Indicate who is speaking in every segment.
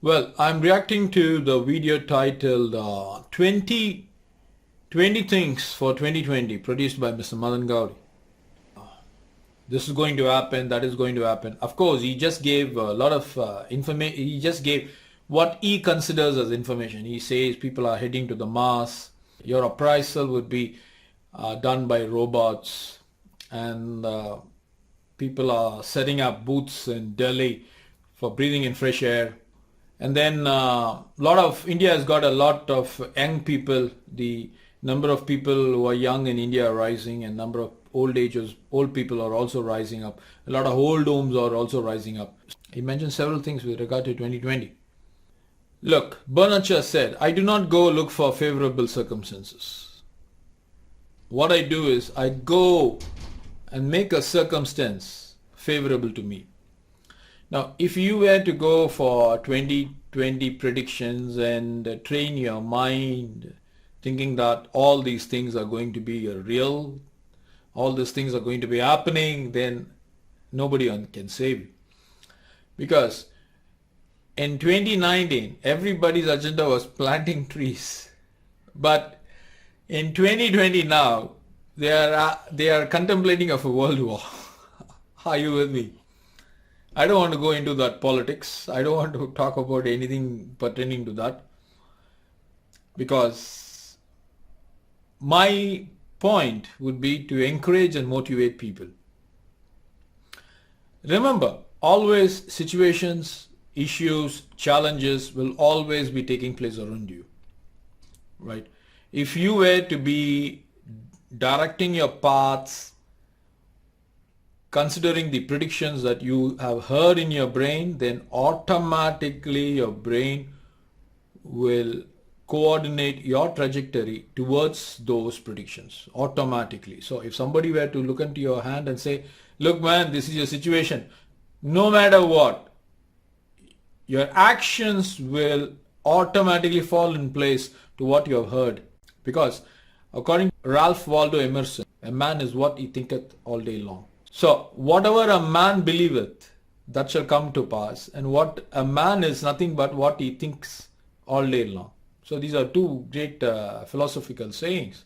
Speaker 1: Well, I'm reacting to the video titled 20 Things for 2020 produced by Mr. Madan Gauri. This is going to happen, that is going to happen. Of course, he just gave a lot of information. He just gave what he considers as information. He says people are heading to the Mars. Your appraisal would be done by robots, and people are setting up booths in Delhi for breathing in fresh air. And then India has got a lot of young people. The number of people who are young in India are rising, and number of old people are also rising up. A lot of old homes are also rising up. He mentioned several things with regard to 2020. Look, Bernard Shaw said, I do not go look for favorable circumstances. What I do is I go and make a circumstance favorable to me. Now, if you were to go for 2020 predictions and train your mind thinking that all these things are going to be real, all these things are going to be happening, then nobody can save you. Because in 2019, everybody's agenda was planting trees. But in 2020 now, they are contemplating of a world war. Are you with me? I don't want to go into that politics. I don't want to talk about anything pertaining to that, because my point would be to encourage and motivate people. Remember, always situations, issues, challenges will always be taking place around you, right? If you were to be directing your paths considering the predictions that you have heard in your brain, then automatically your brain will coordinate your trajectory towards those predictions automatically. So if somebody were to look into your hand and say, look man, this is your situation, no matter what, your actions will automatically fall in place to what you have heard. Because according to Ralph Waldo Emerson, a man is what he thinketh all day long. So whatever a man believeth, that shall come to pass. And what a man is nothing but what he thinks all day long. So these are two great philosophical sayings.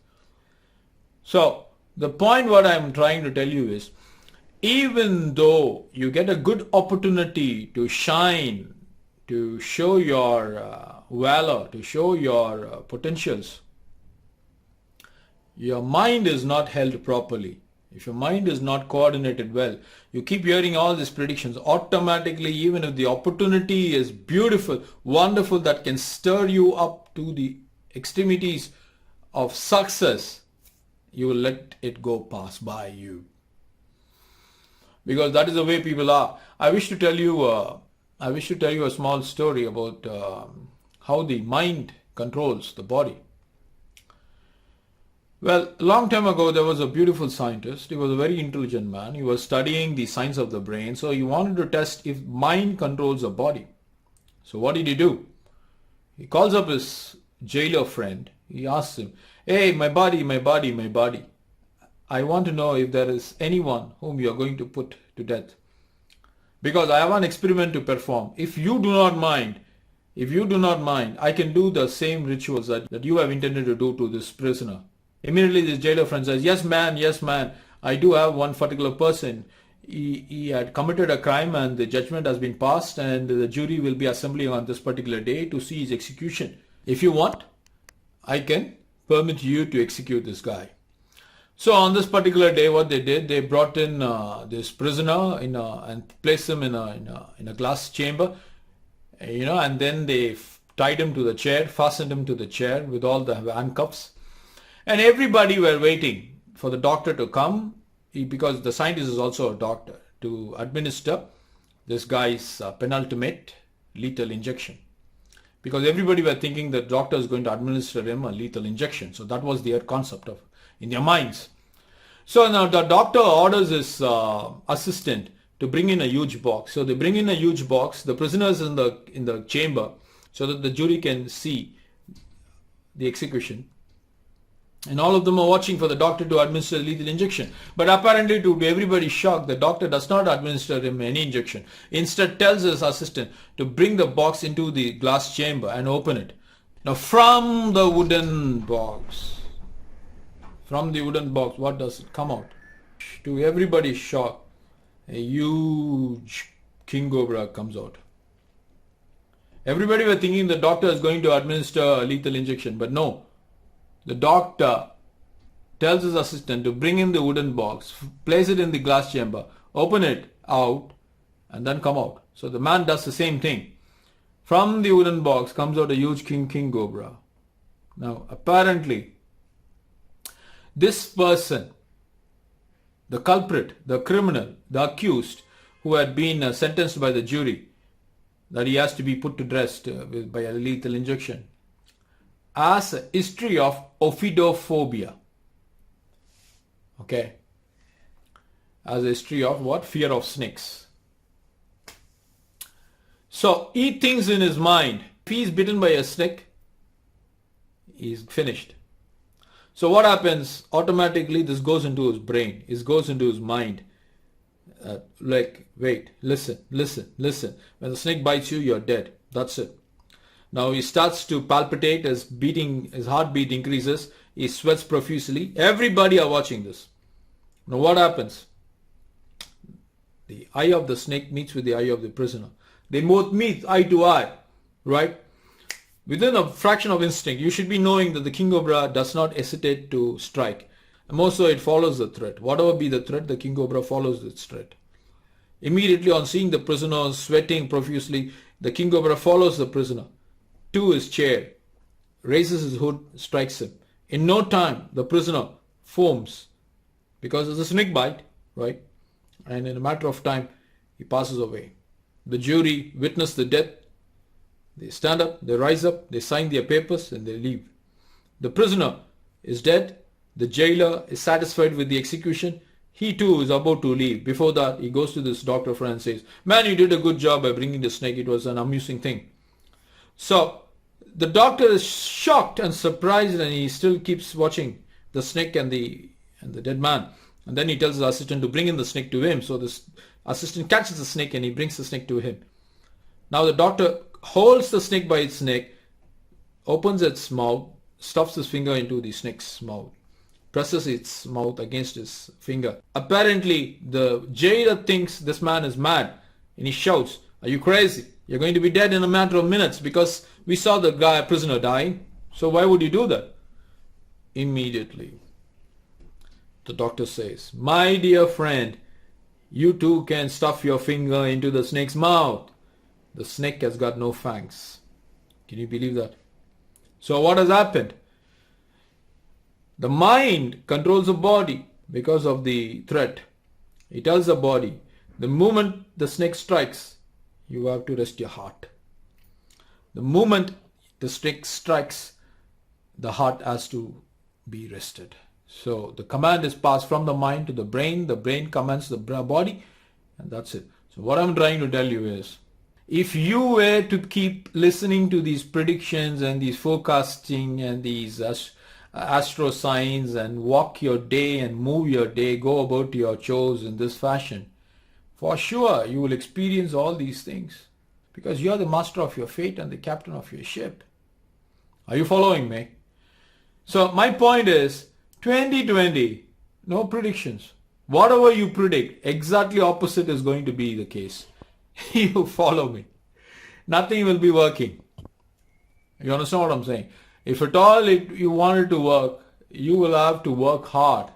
Speaker 1: So the point what I am trying to tell you is, even though you get a good opportunity to shine, to show your valor, to show your potentials, your mind is not held properly. If your mind is not coordinated well, you keep hearing all these predictions, automatically, even if the opportunity is beautiful, wonderful, that can stir you up to the extremities of success, you will let it go pass by you. Because that is the way people are. I wish to tell you a small story about how the mind controls the body. Well, a long time ago, there was a beautiful scientist. He was a very intelligent man. He was studying the science of the brain. So he wanted to test if mind controls the body. So what did he do? He calls up his jailer friend. He asks him, hey, my body, my body, my body. I want to know if there is anyone whom you are going to put to death. Because I have an experiment to perform. If you do not mind, I can do the same rituals that you have intended to do to this prisoner. Immediately this jailer friend says, yes man, I do have one particular person. He had committed a crime and the judgment has been passed and the jury will be assembling on this particular day to see his execution. If you want, I can permit you to execute this guy. So on this particular day, what they did, they brought in this prisoner and placed him in a glass chamber, and then they tied him to the chair, fastened him to the chair with all the handcuffs. And everybody were waiting for the doctor to come, because the scientist is also a doctor, to administer this guy's penultimate lethal injection. Because everybody were thinking that doctor is going to administer him a lethal injection. So that was their concept in their minds. So now the doctor orders his assistant to bring in a huge box. So they bring in a huge box. The prisoner is in the chamber so that the jury can see the execution. And all of them are watching for the doctor to administer a lethal injection. But apparently, to everybody's shock, the doctor does not administer him any injection. Instead tells his assistant to bring the box into the glass chamber and open it. Now from the wooden box, what does it come out? To everybody's shock, a huge king cobra comes out. Everybody were thinking the doctor is going to administer a lethal injection, but no. The doctor tells his assistant to bring in the wooden box, place it in the glass chamber, open it out, and then come out. So the man does the same thing. From the wooden box comes out a huge king cobra. Now, apparently, this person, the culprit, the criminal, the accused, who had been sentenced by the jury, that he has to be put to rest by a lethal injection, has a history of ophidophobia. Okay. Has a history of what? Fear of snakes. So he thinks in his mind, if he is bitten by a snake, he is finished. So what happens? Automatically this goes into his brain. It goes into his mind. Like, wait, listen. When the snake bites you, you're dead. That's it. Now he starts to palpitate, his heartbeat increases, he sweats profusely. Everybody are watching this. Now what happens? The eye of the snake meets with the eye of the prisoner. They both meet eye to eye, right? Within a fraction of instinct, you should be knowing that the king cobra does not hesitate to strike. And more so, it follows the threat. Whatever be the threat, the king cobra follows its threat. Immediately on seeing the prisoner sweating profusely, the king cobra follows the prisoner to his chair, raises his hood, strikes him. In no time, the prisoner foams because it's a snake bite, right? And in a matter of time, he passes away. The jury witness the death. They stand up, they rise up, they sign their papers, and they leave. The prisoner is dead. The jailer is satisfied with the execution. He too is about to leave. Before that, he goes to this doctor friend and says, "Man, you did a good job by bringing the snake. It was an amusing thing." So the doctor is shocked and surprised, and he still keeps watching the snake and the dead man. And then he tells his assistant to bring in the snake to him. So this assistant catches the snake and he brings the snake to him. Now the doctor holds the snake by its neck, opens its mouth, stuffs his finger into the snake's mouth, presses its mouth against his finger. Apparently the jailer thinks this man is mad and he shouts, "Are you crazy? You're going to be dead in a matter of minutes because we saw the prisoner dying. So why would you do that?" Immediately the doctor says, "My dear friend, you too can stuff your finger into the snake's mouth. The snake has got no fangs." Can you believe that? So what has happened? The mind controls the body because of the threat. It tells the body, the moment the snake strikes, you have to rest your heart. The moment the snake strikes, the heart has to be rested. So the command is passed from the mind to the brain commands the body, and that's it. So what I'm trying to tell you is, if you were to keep listening to these predictions and these forecasting and these astro signs and walk your day and move your day, go about your chores in this fashion, for sure you will experience all these things because you are the master of your fate and the captain of your ship. Are you following me? So my point is, 2020, no predictions. Whatever you predict, exactly opposite is going to be the case. You follow me. Nothing will be working. You understand what I'm saying? If at all you want it to work, you will have to work hard.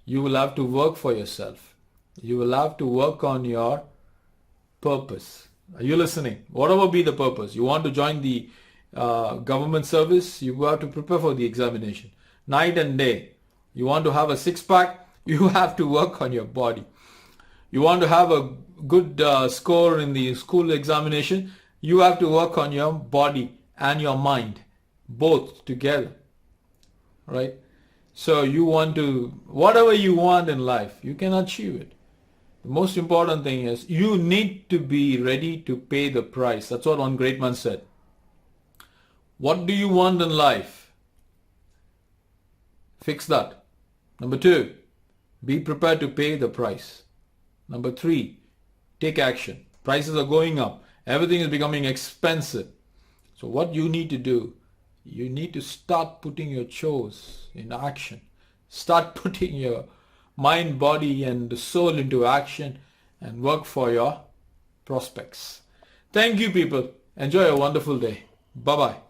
Speaker 1: You will have to work for yourself. You will have to work on your purpose. Are you listening? Whatever be the purpose. You want to join the government service, you have to prepare for the examination. Night and day. You want to have a six-pack, you have to work on your body. You want to have a good score in the school examination, you have to work on your body and your mind, both together, right? So you want to, whatever you want in life, you can achieve it. The most important thing is you need to be ready to pay the price. That's what one great man said. What do you want in life? Fix that. Number 2, be prepared to pay the price. Number 3, take action. Prices are going up. Everything is becoming expensive. So what you need to do, you need to start putting your chores in action. Start putting your mind, body and soul into action and work for your prospects. Thank you people. Enjoy a wonderful day. Bye-bye.